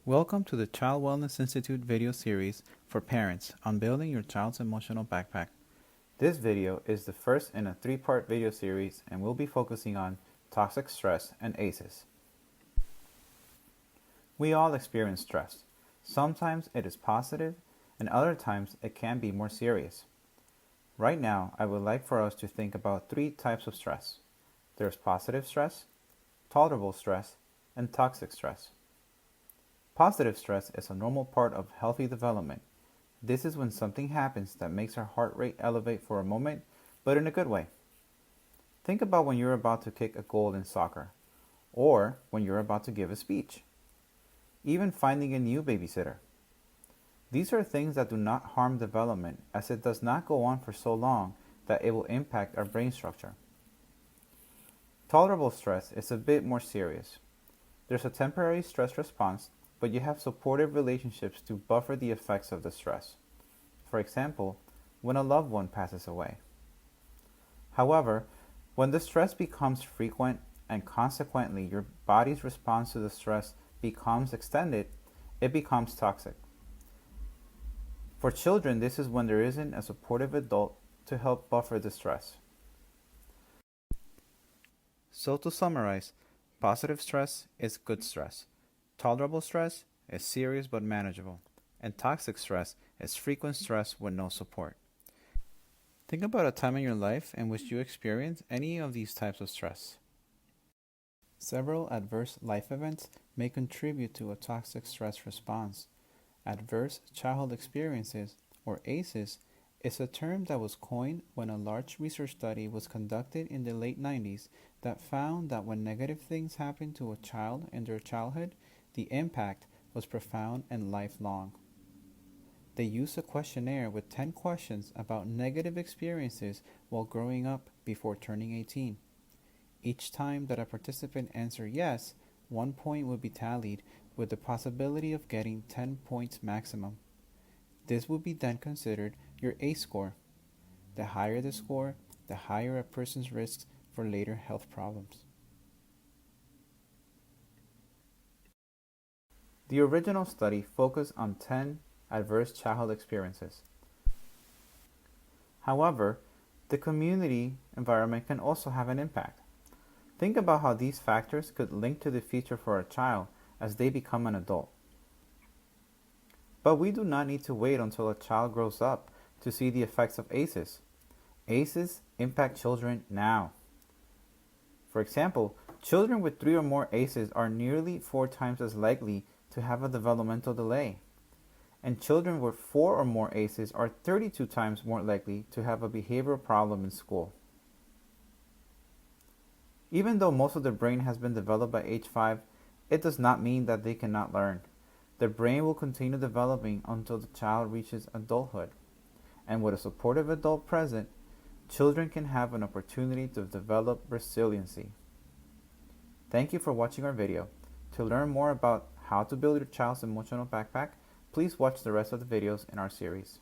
Welcome to the Child Wellness Institute video series for parents on building your child's emotional backpack. This video is the first in a three-part video series and we'll be focusing on toxic stress and ACEs. We all experience stress. Sometimes it is positive and other times it can be more serious. Right now, I would like for us to think about three types of stress. There's positive stress, tolerable stress, and toxic stress. Positive stress is a normal part of healthy development. This is when something happens that makes our heart rate elevate for a moment, but in a good way. Think about when you're about to kick a goal in soccer, or when you're about to give a speech. Even finding a new babysitter. These are things that do not harm development, as it does not go on for so long that it will impact our brain structure. Tolerable stress is a bit more serious. There's a temporary stress response, but you have supportive relationships to buffer the effects of the stress. For example, when a loved one passes away. However, when the stress becomes frequent and consequently your body's response to the stress becomes extended, it becomes toxic. For children, this is when there isn't a supportive adult to help buffer the stress. So to summarize, positive stress is good stress. Tolerable stress is serious but manageable, and toxic stress is frequent stress with no support. Think about a time in your life in which you experienced any of these types of stress. Several adverse life events may contribute to a toxic stress response. Adverse childhood experiences, or ACEs, is a term that was coined when a large research study was conducted in the late 90s that found that when negative things happen to a child in their childhood, the impact was profound and lifelong. They used a questionnaire with 10 questions about negative experiences while growing up before turning 18. Each time that a participant answered yes, 1 point would be tallied with the possibility of getting 10 points maximum. This would be then considered your ACE score. The higher the score, the higher a person's risks for later health problems. The original study focused on 10 adverse childhood experiences. However, the community environment can also have an impact. Think about how these factors could link to the future for a child as they become an adult. But we do not need to wait until a child grows up to see the effects of ACEs. ACEs impact children now. For example, children with 3 or more ACEs are nearly 4 times as likely to have a developmental delay. And children with 4 or more ACEs are 32 times more likely to have a behavioral problem in school. Even though most of the brain has been developed by age 5, it does not mean that they cannot learn. The brain will continue developing until the child reaches adulthood. And with a supportive adult present, children can have an opportunity to develop resiliency. Thank you for watching our video. To learn more about how to build your child's emotional backpack, please watch the rest of the videos in our series.